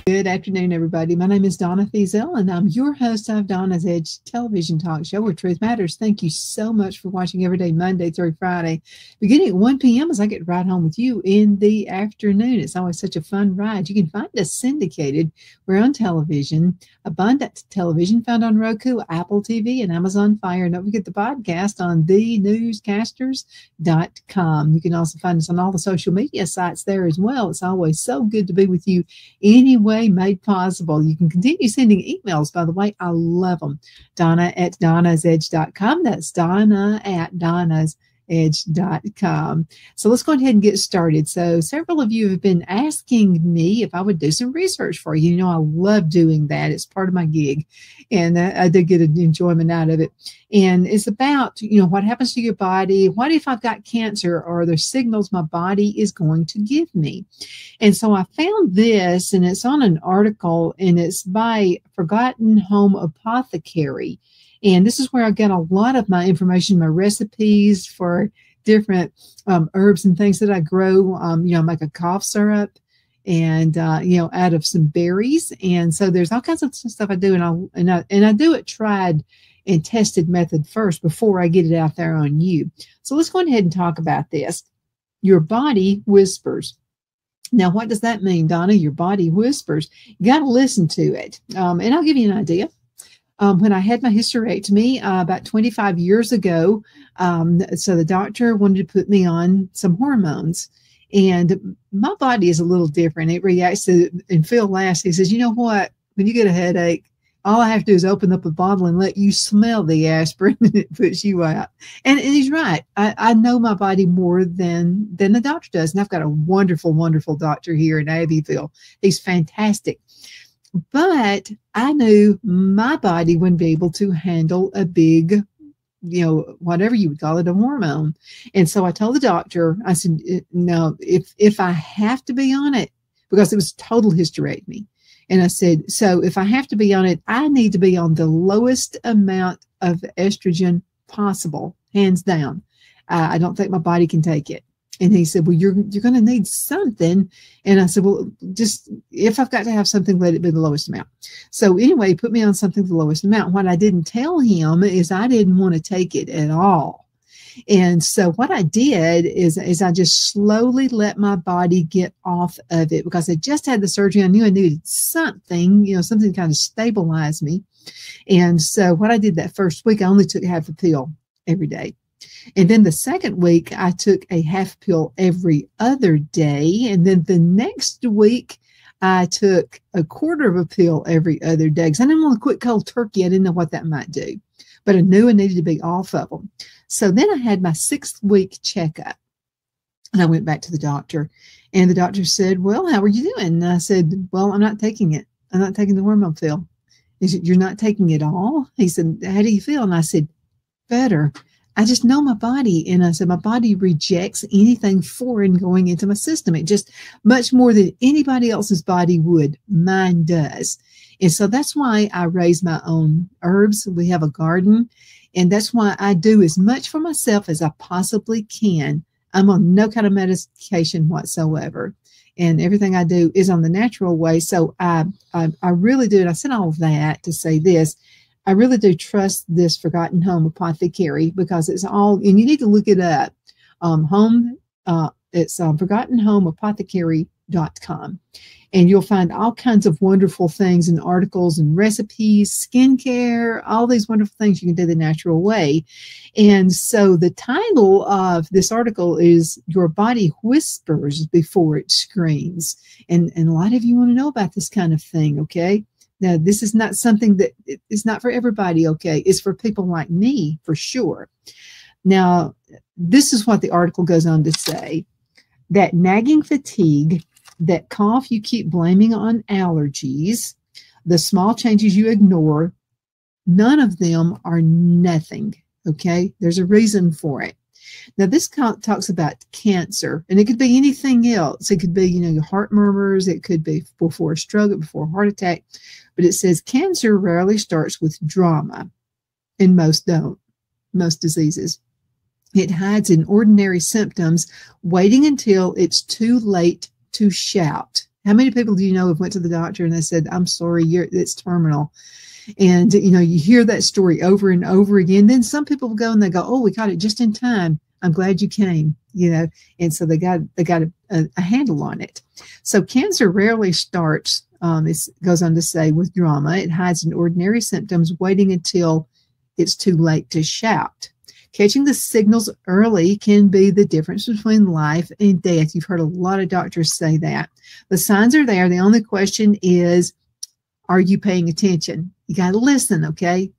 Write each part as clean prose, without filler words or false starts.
Good afternoon, everybody. My name is Donna Feazell, and I'm your host of Donna's Edge television talk show where truth matters. Thank you so much for watching every day, Monday through Friday, beginning at 1 p.m. as I get to ride home with you in the afternoon. It's always such a fun ride. You can find us syndicated. We're on television, Abundant Television, found on Roku, Apple TV, and Amazon Fire. And don't forget the podcast on thenewscasters.com. You can also find us on all the social media sites there as well. It's always so good to be with you anyway made possible. You can continue sending emails, by the way. I love them. Donna@donnasedge.com. That's Donna@donnasedge.com. So let's go ahead and get started. So several of you have been asking me if I would do some research for you. You know, I love doing that. It's part of my gig, and I do get an enjoyment out of it. And it's about, you know, what happens to your body? What if I've got cancer? Or are there signals my body is going to give me? And so I found this, and it's on an article, and it's by Forgotten Home Apothecary. And this is where I get a lot of my information, my recipes for different herbs and things that I grow. You know, I make a cough syrup and, you know, out of some berries. And so there's all kinds of stuff I do. And I do it tried and tested method first before I get it out there on you. So let's go ahead and talk about this. Your body whispers. Now, what does that mean, Donna? Your body whispers. You got to listen to it. And I'll give you an idea. When I had my hysterectomy about 25 years ago, so the doctor wanted to put me on some hormones. And my body is a little different. It reacts to, and Phil laughs. He says, you know what? When you get a headache, all I have to do is open up a bottle and let you smell the aspirin, and it puts you out. And he's right. I know my body more than the doctor does. And I've got a wonderful, wonderful doctor here in Abbeville. He's fantastic. But I knew my body wouldn't be able to handle a big, you know, whatever you would call it, a hormone. And so I told the doctor, I said, no, if I have to be on it, because it was total hysterectomy. And I said, so if I have to be on it, I need to be on the lowest amount of estrogen possible, hands down. I don't think my body can take it. And he said, well, you're going to need something. And I said, well, just if I've got to have something, let it be the lowest amount. So anyway, he put me on something the lowest amount. What I didn't tell him is I didn't want to take it at all. And so what I did is I just slowly let my body get off of it, because I just had the surgery. I knew I needed something, you know, something to kind of stabilize me. And so what I did that first week, I only took half a pill every day. And then the second week, I took a half pill every other day. And then the next week, I took a quarter of a pill every other day, because I didn't want to quit cold turkey. I didn't know what that might do, but I knew I needed to be off of them. So then I had my 6th week checkup, and I went back to the doctor, and the doctor said, well, how are you doing? And I said, well, I'm not taking it. I'm not taking the hormone pill. He said, you're not taking it all? He said, how do you feel? And I said, better. I just know my body. And I said, my body rejects anything foreign going into my system. It just much more than anybody else's body would. Mine does. And so that's why I raise my own herbs. We have a garden. And that's why I do as much for myself as I possibly can. I'm on no kind of medication whatsoever. And everything I do is on the natural way. So I really do. And I said all of that to say this. I really do trust this Forgotten Home Apothecary, because it's all, and you need to look it up. It's ForgottenHomeApothecary.com. And you'll find all kinds of wonderful things and articles and recipes, skincare, all these wonderful things you can do the natural way. And so the title of this article is Your Body Whispers Before It Screams. And a lot of you want to know about this kind of thing, okay? Now, this is not something that is not for everybody, okay? It's for people like me, for sure. Now, this is what the article goes on to say. That nagging fatigue, that cough you keep blaming on allergies, the small changes you ignore, none of them are nothing, okay? There's a reason for it. Now, this talks about cancer, and it could be anything else. It could be, you know, your heart murmurs. It could be before a stroke, before a heart attack. But it says cancer rarely starts with drama, and most don't, most diseases. It hides in ordinary symptoms, waiting until it's too late to shout. How many people do you know have went to the doctor and they said, I'm sorry, it's terminal? And, you hear that story over and over again. Then some people go and they go, oh, we got it just in time. I'm glad you came, and so they got a handle on it. So cancer rarely starts, it goes on to say, with drama. It hides in ordinary symptoms, waiting until it's too late to shout. Catching the signals early can be the difference between life and death. You've heard a lot of doctors say that. The signs are there. The only question is, are you paying attention? You got to listen, okay?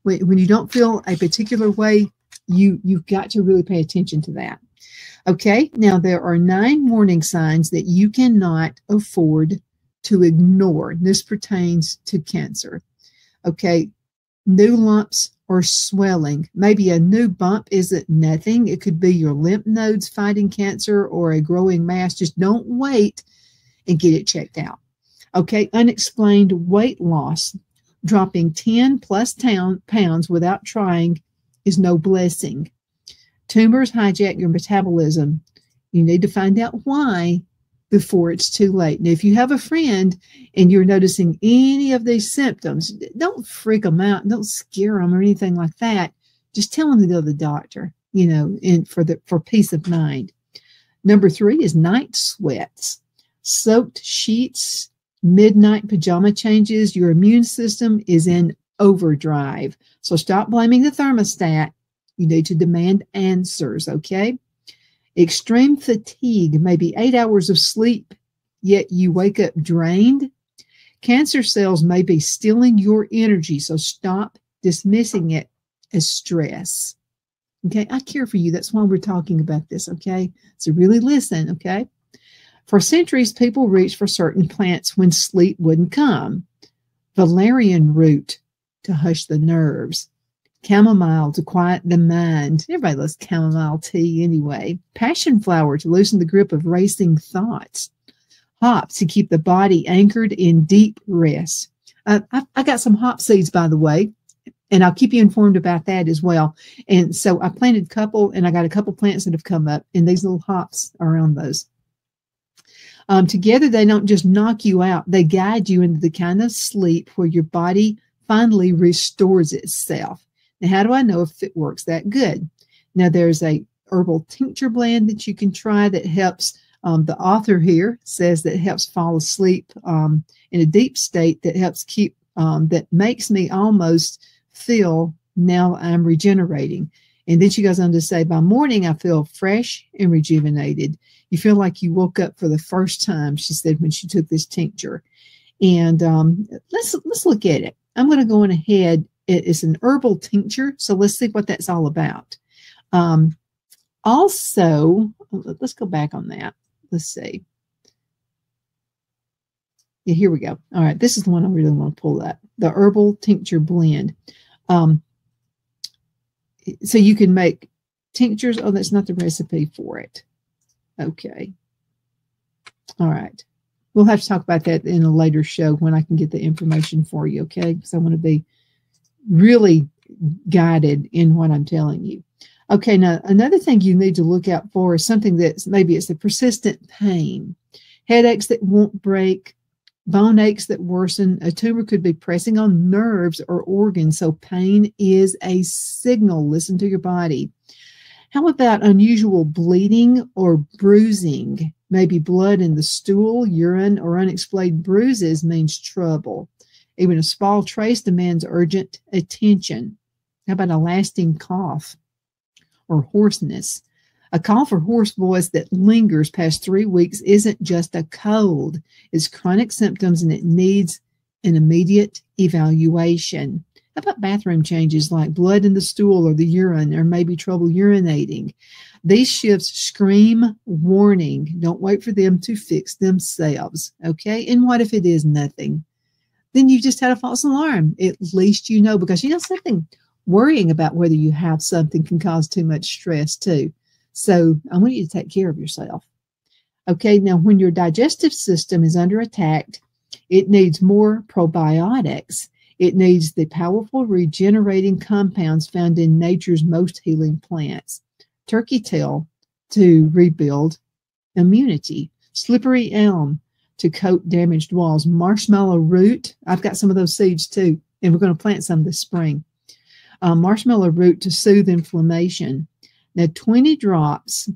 When you don't feel a particular way, you've got to really pay attention to that. Okay, now there are 9 warning signs that you cannot afford to ignore. This pertains to cancer. Okay, new lumps or swelling. Maybe a new bump isn't nothing. It could be your lymph nodes fighting cancer or a growing mass. Just don't wait and get it checked out. Okay, unexplained weight loss. Dropping 10 plus pounds without trying is no blessing. Tumors hijack your metabolism. You need to find out why before it's too late. Now, if you have a friend and you're noticing any of these symptoms, don't freak them out. Don't scare them or anything like that. Just tell them to go to the doctor, and for peace of mind. Number 3 is night sweats. Soaked sheets, midnight pajama changes. Your immune system is in overdrive. So stop blaming the thermostat. You need to demand answers, okay? Extreme fatigue, maybe 8 hours of sleep, yet you wake up drained. Cancer cells may be stealing your energy, so stop dismissing it as stress. Okay, I care for you. That's why we're talking about this, okay? So really listen, okay? For centuries, people reached for certain plants when sleep wouldn't come. Valerian root to hush the nerves. Chamomile to quiet the mind. Everybody loves chamomile tea anyway. Passion flower to loosen the grip of racing thoughts. Hops to keep the body anchored in deep rest. I got some hop seeds, by the way, and I'll keep you informed about that as well. And so I planted a couple, and I got a couple plants that have come up, and these little hops are on those. Together, they don't just knock you out. They guide you into the kind of sleep where your body finally restores itself. Now, how do I know if it works that good? Now, there's a herbal tincture blend that you can try that helps. The author here says that helps fall asleep in a deep state that helps keep, that makes me almost feel now I'm regenerating. And then she goes on to say, by morning, I feel fresh and rejuvenated. You feel like you woke up for the first time, she said, when she took this tincture. And let's look at it. I'm going to go on ahead. It's an herbal tincture, so let's see what that's all about. Also, let's go back on that. Let's see. Yeah, here we go. All right, this is the one I really want to pull up. The herbal tincture blend. So you can make tinctures. Oh, that's not the recipe for it. Okay. All right. We'll have to talk about that in a later show when I can get the information for you, okay? Because I want to be really guided in what I'm telling you. Okay, now another thing you need to look out for is something that's maybe it's the persistent pain, headaches that won't break, bone aches that worsen. A tumor could be pressing on nerves or organs, so pain is a signal. Listen to your body. How about unusual bleeding or bruising? Maybe blood in the stool, urine, or unexplained bruises means trouble. Even a small trace demands urgent attention. How about a lasting cough or hoarseness? A cough or hoarse voice that lingers past 3 weeks isn't just a cold. It's chronic symptoms and it needs an immediate evaluation. How about bathroom changes like blood in the stool or the urine, or maybe trouble urinating? These shifts scream warning. Don't wait for them to fix themselves, okay? And what if it is nothing? Then you just had a false alarm. At least you know, because something, worrying about whether you have something can cause too much stress too. So I want you to take care of yourself. Okay, now when your digestive system is under attack, it needs more probiotics. It needs the powerful regenerating compounds found in nature's most healing plants. Turkey tail to rebuild immunity. Slippery elm to coat damaged walls. Marshmallow root, I've got some of those seeds too, and we're going to plant some this spring. Marshmallow root to soothe inflammation. Now, 20 drops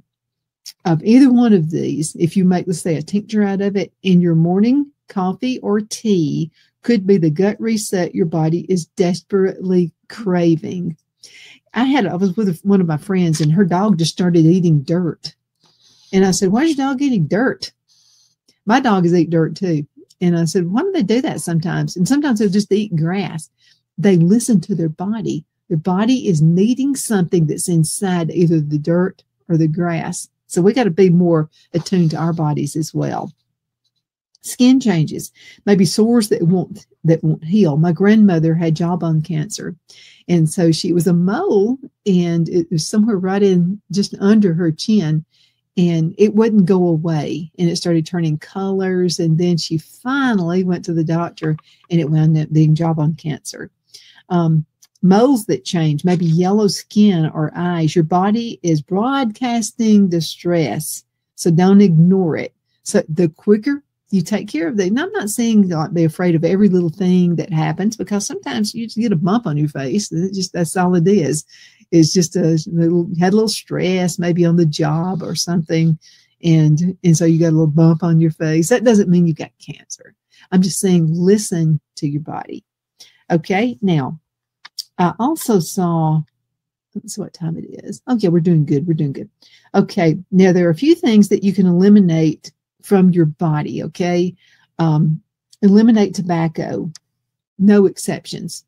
of either one of these, if you make, let's say, a tincture out of it in your morning coffee or tea, could be the gut reset your body is desperately craving. I was with one of my friends, and her dog just started eating dirt. And I said, why is your dog eating dirt? My dogs eat dirt too. And I said, why do they do that sometimes? And sometimes they'll just eat grass. They listen to their body. Their body is needing something that's inside either the dirt or the grass. So we got to be more attuned to our bodies as well. Skin changes, maybe sores that won't heal. My grandmother had jawbone cancer, and so she was a mole, and it was somewhere right in just under her chin, and it wouldn't go away, and it started turning colors, and then she finally went to the doctor, and it wound up being jawbone cancer. Moles that change, maybe yellow skin or eyes. Your body is broadcasting distress, so don't ignore it. So the quicker you take care of that, and I'm not saying like be afraid of every little thing that happens, because sometimes you just get a bump on your face. That's all it is. It's just had a little stress, maybe on the job or something, and so you got a little bump on your face. That doesn't mean you got cancer. I'm just saying, listen to your body. Okay, now. I also saw, let's see what time it is. Okay, we're doing good. We're doing good. Okay, now there are a few things that you can eliminate from your body, okay? Eliminate tobacco, no exceptions.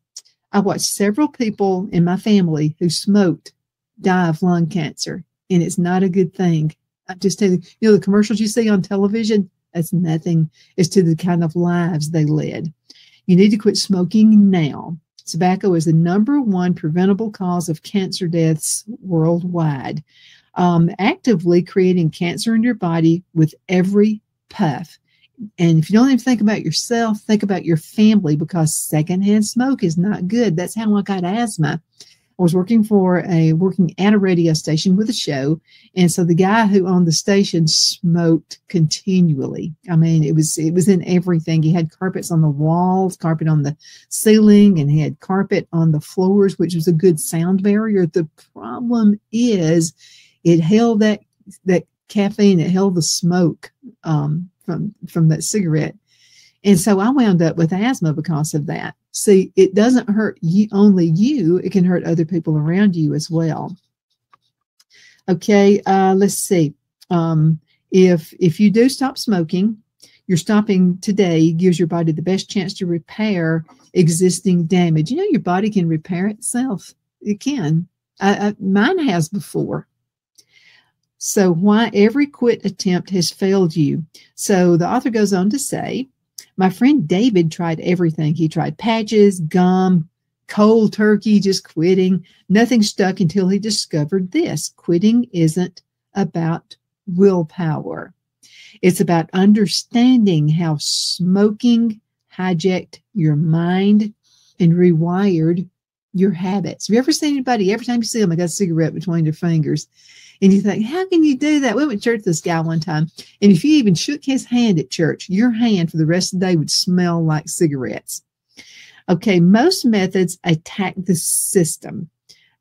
I watched several people in my family who smoked die of lung cancer, and it's not a good thing. I'm just telling you, the commercials you see on television, that's nothing as to the kind of lives they led. You need to quit smoking now. Tobacco is the #1 preventable cause of cancer deaths worldwide. Actively creating cancer in your body with every puff. And if you don't even think about yourself, think about your family, because secondhand smoke is not good. That's how I got asthma. I was working at a radio station with a show. And so the guy who owned the station smoked continually. I mean, it was in everything. He had carpets on the walls, carpet on the ceiling, and he had carpet on the floors, which was a good sound barrier. The problem is it held that caffeine, it held the smoke from that cigarette. And so I wound up with asthma because of that. See, it doesn't hurt only you, it can hurt other people around you as well. Okay, let's see. If you do stop smoking, you're stopping today gives your body the best chance to repair existing damage. You know, your body can repair itself. It can. Mine has before. So why every quit attempt has failed you. So the author goes on to say, my friend David tried everything. He tried patches, gum, cold turkey, just quitting. Nothing stuck until he discovered this. Quitting isn't about willpower. It's about understanding how smoking hijacked your mind and rewired your habits. Have you ever seen anybody, every time you see them, they got a cigarette between their fingers, and you think, how can you do that? We went to church with this guy one time, and if you even shook his hand at church, your hand for the rest of the day would smell like cigarettes. Okay, most methods attack the system.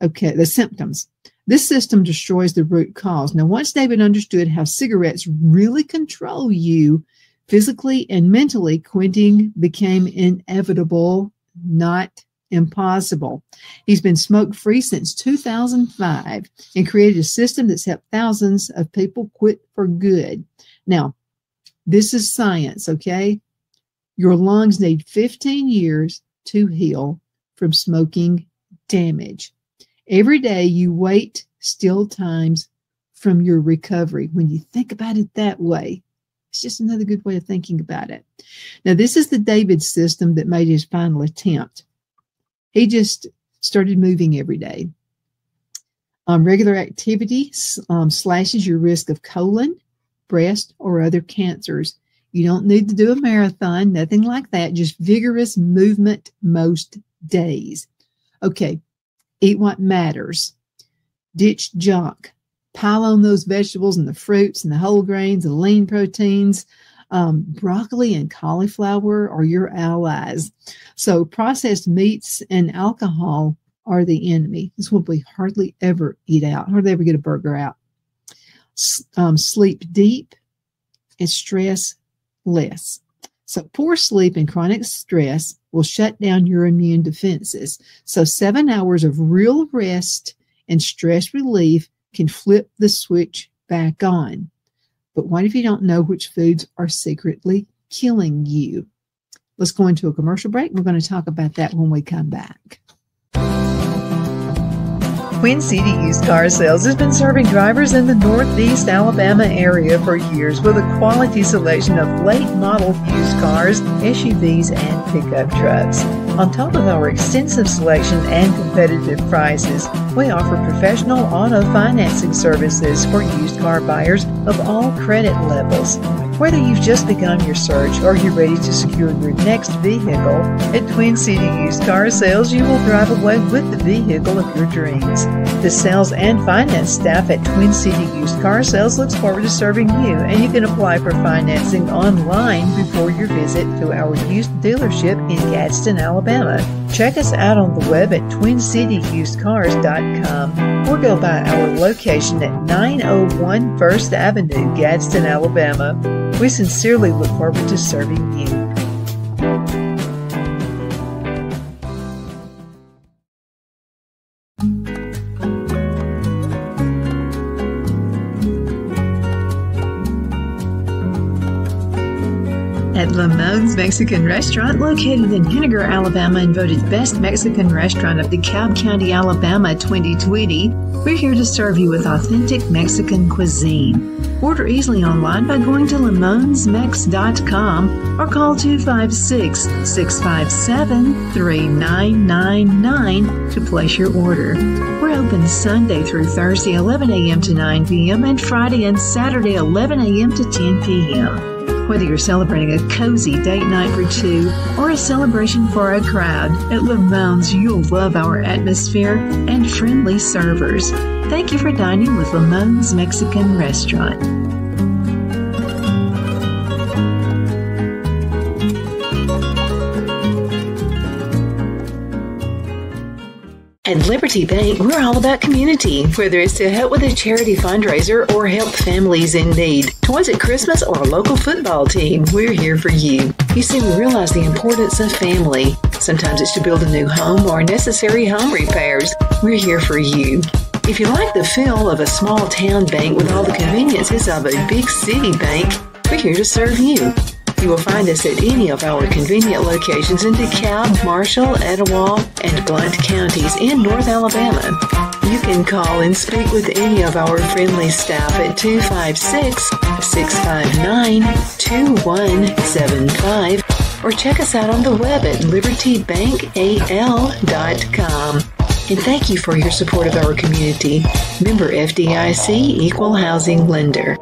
Okay, the symptoms. This system destroys the root cause. Now, once David understood how cigarettes really control you physically and mentally, quitting became inevitable, not impossible. He's been smoke-free since 2005 and created a system that's helped thousands of people quit for good. Now, this is science, okay? Your lungs need 15 years to heal from smoking damage. Every day you wait still times from your recovery. When you think about it that way, it's just another good way of thinking about it. Now, this is the David system that made his final attempt. He just started moving every day. Regular activity slashes your risk of colon, breast, or other cancers. You don't need to do a marathon, nothing like that, just vigorous movement most days. Okay, eat what matters. Ditch junk. Pile on those vegetables and the fruits and the whole grains, the lean proteins. Broccoli and cauliflower are your allies. So processed meats and alcohol are the enemy. This is what we hardly ever eat out, hardly ever get a burger out. Sleep deep and stress less. So poor sleep and chronic stress will shut down your immune defenses. So 7 hours of real rest and stress relief can flip the switch back on. But what if you don't know which foods are secretly killing you? Let's go into a commercial break. We're going to talk about that when we come back. Twin City Used Car Sales has been serving drivers in the Northeast Alabama area for years with a quality selection of late model used cars, SUVs, and pickup trucks. On top of our extensive selection and competitive prices, we offer professional auto financing services for used car buyers of all credit levels. Whether you've just begun your search or you're ready to secure your next vehicle, at Twin City Used Car Sales, you will drive away with the vehicle of your dreams. The sales and finance staff at Twin City Used Car Sales looks forward to serving you, and you can apply for financing online before your visit to our used dealership in Gadsden, Alabama. Check us out on the web at twincityusedcars.com or go by our location at 901 First Avenue, Gadsden, Alabama. We sincerely look forward to serving you. At Lamone's Mexican Restaurant, located in Henniger, Alabama, and voted Best Mexican Restaurant of DeKalb County, Alabama 2020, we're here to serve you with authentic Mexican cuisine. Order easily online by going to lamonsmex.com or call 256-657-3999 to place your order. We're open Sunday through Thursday, 11 a.m. to 9 p.m. and Friday and Saturday, 11 a.m. to 10 p.m. Whether you're celebrating a cozy date night for two or a celebration for a crowd, at Lamone's you'll love our atmosphere and friendly servers. Thank you for dining with Lamone's Mexican Restaurant. At Liberty Bank, we're all about community, whether it's to help with a charity fundraiser or help families in need. Toys at Christmas or a local football team, we're here for you. You see, we realize the importance of family. Sometimes it's to build a new home or necessary home repairs. We're here for you. If you like the feel of a small town bank with all the conveniences of a big city bank, we're here to serve you. You will find us at any of our convenient locations in DeKalb, Marshall, Etowah, and Blount counties in North Alabama. You can call and speak with any of our friendly staff at 256-659-2175 or check us out on the web at libertybankal.com. And thank you for your support of our community. Member FDIC Equal Housing Lender.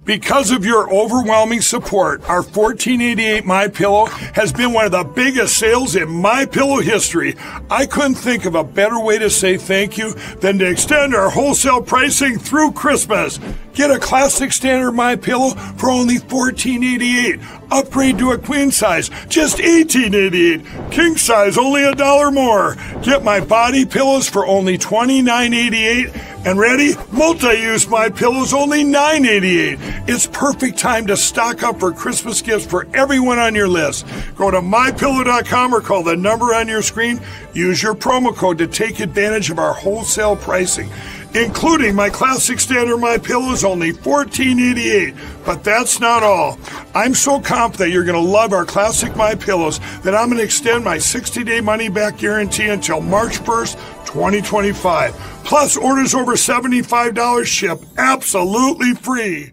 Because of your overwhelming support, our 1488 MyPillow has been one of the biggest sales in MyPillow history. I couldn't think of a better way to say thank you than to extend our wholesale pricing through Christmas. Get a classic standard MyPillow for only $14.88. Upgrade to a queen size, just $18.88. King size, only $1 more. Get my body pillows for only $29.88. And ready? Multi-use MyPillows, only $9.88. It's perfect time to stock up for Christmas gifts for everyone on your list. Go to MyPillow.com or call the number on your screen. Use your promo code to take advantage of our wholesale pricing, including my classic standard MyPillows, only $14.88. But that's not all. I'm so confident you're going to love our classic MyPillows that I'm going to extend my 60-day money-back guarantee until March 1st, 2025. Plus, orders over $75 ship absolutely free.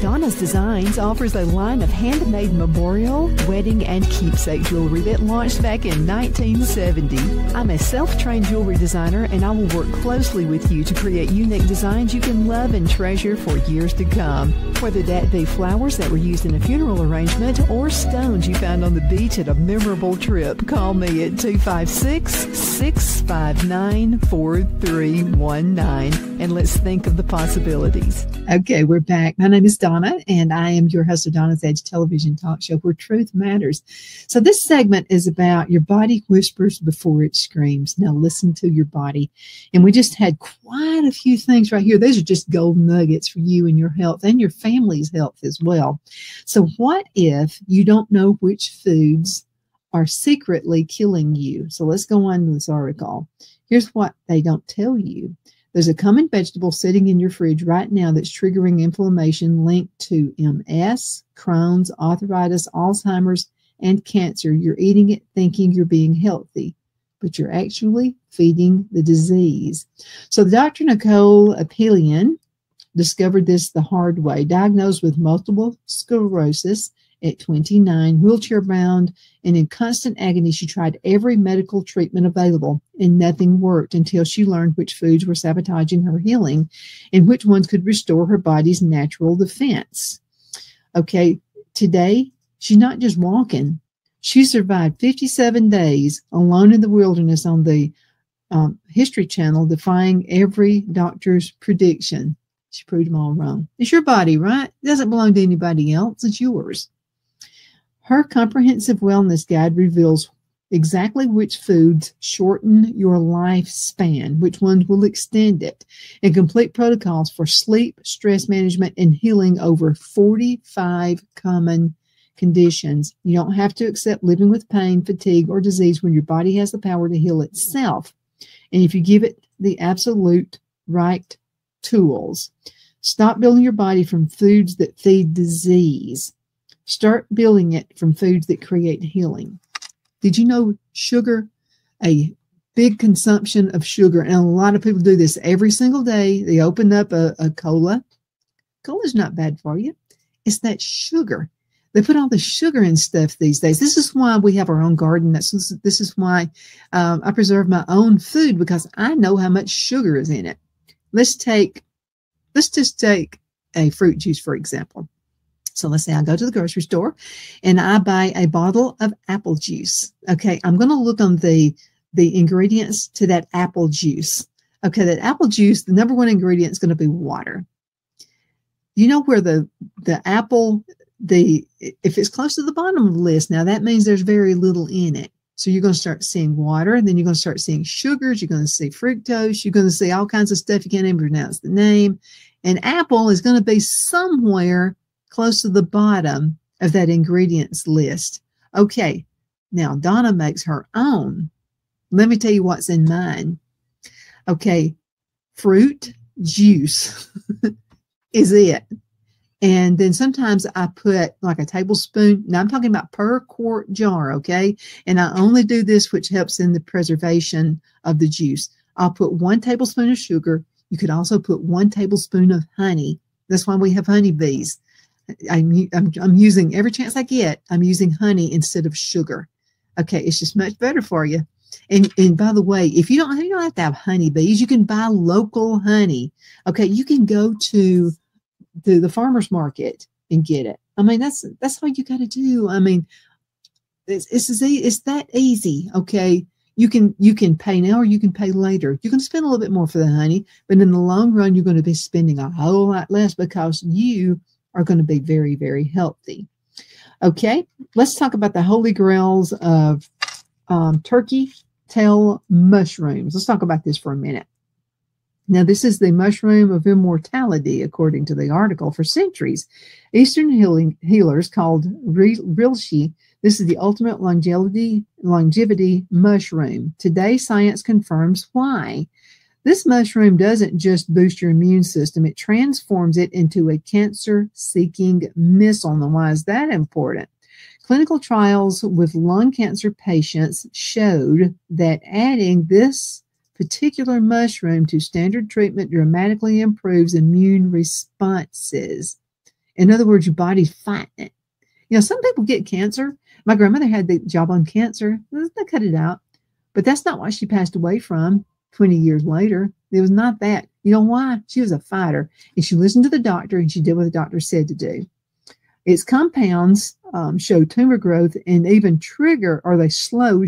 Donna's Designs offers a line of handmade memorial, wedding, and keepsake jewelry that launched back in 1970. I'm a self-trained jewelry designer, and I will work closely with you to create unique designs you can love and treasure for years to come. Whether that be flowers that were used in a funeral arrangement or stones you found on the beach at a memorable trip, call me at 256-659-4319, and let's think of the possibilities. Okay, we're back. My name is Donna, and I am your host of Donna's Edge television talk show where truth matters. So this segment is about your body whispers before it screams. Now listen to your body. And we just had quite a few things right here. Those are just gold nuggets for you and your health and your family's health as well. So what if you don't know which foods are secretly killing you? So let's go on to this article. Here's what they don't tell you. There's a common vegetable sitting in your fridge right now that's triggering inflammation linked to MS, Crohn's, arthritis, Alzheimer's, and cancer. You're eating it thinking you're being healthy, but you're actually feeding the disease. So Dr. Nicole Apelian discovered this the hard way. Diagnosed with multiple sclerosis at 29, wheelchair-bound, and in constant agony, she tried every medical treatment available, and nothing worked until she learned which foods were sabotaging her healing and which ones could restore her body's natural defense. Okay, today, she's not just walking. She survived 57 days alone in the wilderness on the History Channel, defying every doctor's prediction. She proved them all wrong. It's your body, right? It doesn't belong to anybody else. It's yours. Her comprehensive wellness guide reveals exactly which foods shorten your lifespan, which ones will extend it, and complete protocols for sleep, stress management, and healing over 45 common conditions. You don't have to accept living with pain, fatigue, or disease when your body has the power to heal itself. And if you give it the absolute right tools. Stop building your body from foods that feed disease. Start building it from foods that create healing. Did you know sugar, a big consumption of sugar, and a lot of people do this every single day. They open up a cola. Cola's not bad for you. It's that sugar. They put all the sugar in stuff these days. This is why we have our own garden. This is why I preserve my own food, because I know how much sugar is in it. Let's just take a fruit juice, for example. So let's say I go to the grocery store and I buy a bottle of apple juice. Okay, I'm going to look on the ingredients to that apple juice. Okay, that apple juice, the number one ingredient is going to be water. You know where the apple, if it's close to the bottom of the list, now that means there's very little in it. So you're going to start seeing water, and then you're going to start seeing sugars. You're going to see fructose. You're going to see all kinds of stuff. You can't even pronounce the name. And apple is going to be somewhere close to the bottom of that ingredients list. Okay, now Donna makes her own. Let me tell you what's in mine. Okay, fruit juice is it. And then sometimes I put like a tablespoon. Now I'm talking about per quart jar, okay? And I only do this, which helps in the preservation of the juice. I'll put 1 tablespoon of sugar. You could also put 1 tablespoon of honey. That's why we have honeybees. I'm using every chance I get. I'm using honey instead of sugar. Okay, it's just much better for you. And by the way, if you don't have to have honeybees, you can buy local honey. Okay, you can go to the farmer's market and get it. I mean, that's all you got to do. I mean, it's that easy. Okay, you can pay now or you can pay later. You can spend a little bit more for the honey, but in the long run, you're going to be spending a whole lot less because you are going to be very, very healthy. Okay, let's talk about the holy grails of turkey tail mushrooms. Let's talk about this for a minute. Now, this is the mushroom of immortality, according to the article. For centuries, Eastern healers called Reishi. This is the ultimate longevity mushroom. Today, science confirms why. This mushroom doesn't just boost your immune system, it transforms it into a cancer-seeking missile. Now, why is that important? Clinical trials with lung cancer patients showed that adding this particular mushroom to standard treatment dramatically improves immune responses. In other words, your body's fighting it. You know, some people get cancer. My grandmother had the jawbone cancer. They cut it out. But that's not what she passed away from 20 years later. It was not that. You know why? She was a fighter. And she listened to the doctor, and she did what the doctor said to do. Its compounds show tumor growth and even trigger, or they slow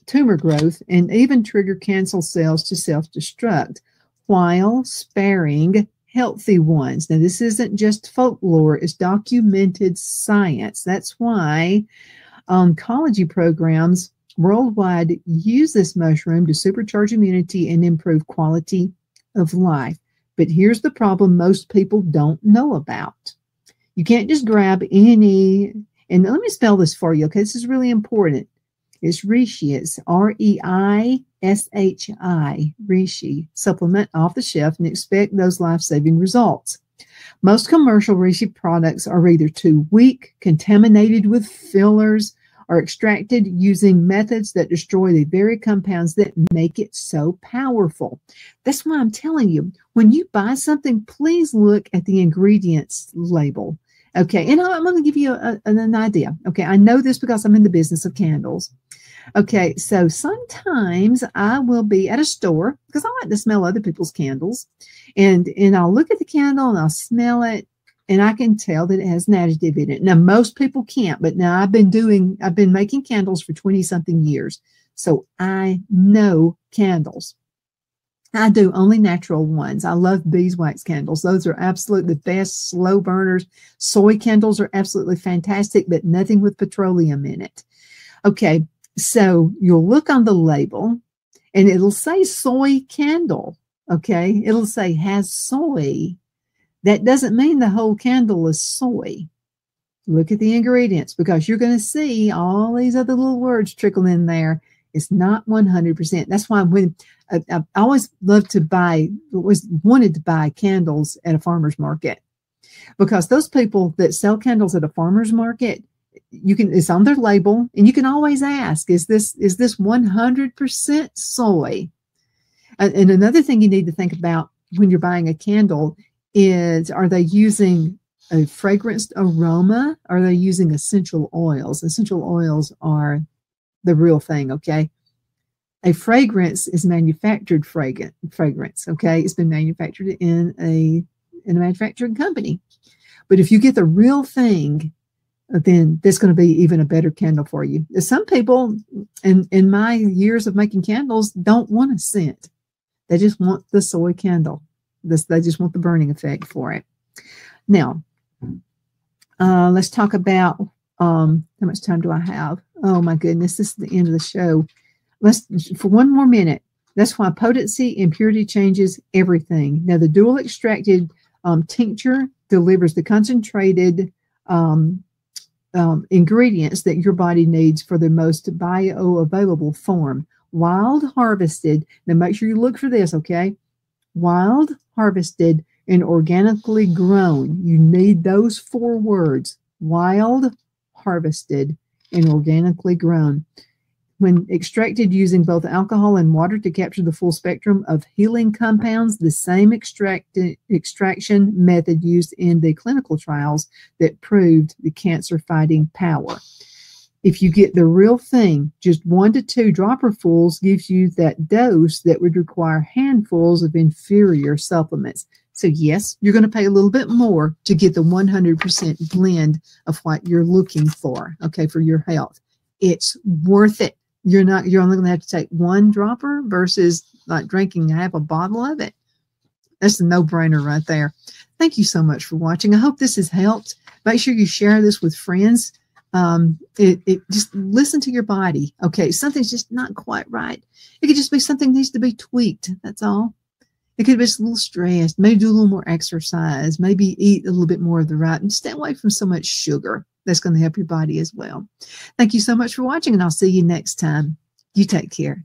tumor growth and even trigger cancer cells to self-destruct while sparing healthy ones. Now, this isn't just folklore, it's documented science. That's why oncology programs worldwide use this mushroom to supercharge immunity and improve quality of life. But here's the problem most people don't know about. You can't just grab any, and let me spell this for you, okay? This is really important. It's reishi. It's R-E-I-S-H-I, reishi supplement off the shelf and expect those life-saving results. Most commercial reishi products are either too weak, contaminated with fillers, or extracted using methods that destroy the very compounds that make it so powerful. That's why I'm telling you, when you buy something, please look at the ingredients label. Okay, and I'm going to give you an idea. Okay, I know this because I'm in the business of candles. Okay, so sometimes I will be at a store because I like to smell other people's candles, and I'll look at the candle and I'll smell it, and I can tell that it has an additive in it. Now, most people can't, but now I've been making candles for 20-something years, so I know candles. I do only natural ones. I love beeswax candles. Those are absolutely the best slow burners. Soy candles are absolutely fantastic, but nothing with petroleum in it. Okay, so you'll look on the label, and it'll say soy candle, okay? It'll say has soy. That doesn't mean the whole candle is soy. Look at the ingredients, because you're going to see all these other little words trickle in there. It's not 100%. That's why when I always wanted to buy candles at a farmer's market, because those people that sell candles at a farmer's market, it's on their label, and you can always ask, is this 100% soy? And another thing you need to think about when you're buying a candle is, are they using a fragranced aroma? Are they using essential oils? Essential oils are the real thing, okay? A fragrance is manufactured fragrance, okay? It's been manufactured in a manufacturing company. But if you get the real thing, then that's going to be even a better candle for you. Some people, in my years of making candles, don't want a scent. They just want the soy candle. They just want the burning effect for it. Now, let's talk about how much time do I have? Oh my goodness, this is the end of the show. For one more minute. That's why potency and purity changes everything. Now, the dual extracted tincture delivers the concentrated ingredients that your body needs for the most bioavailable form. Wild harvested. Now, make sure you look for this, okay? Wild harvested and organically grown. You need those 4 words. Wild harvested and organically grown. When extracted using both alcohol and water to capture the full spectrum of healing compounds, the same extraction method used in the clinical trials that proved the cancer-fighting power. If you get the real thing, just 1 to 2 dropperfuls gives you that dose that would require handfuls of inferior supplements. So yes, you're going to pay a little bit more to get the 100% blend of what you're looking for, okay, for your health. It's worth it. You're only going to have to take 1 dropper versus like drinking half a bottle of it. That's a no-brainer right there. Thank you so much for watching. I hope this has helped. Make sure you share this with friends. Just listen to your body. Okay, something's just not quite right. It could just be something needs to be tweaked. That's all. It could be just a little stressed. Maybe do a little more exercise. Maybe eat a little bit more of the right, and stay away from so much sugar. That's going to help your body as well. Thank you so much for watching, and I'll see you next time. You take care.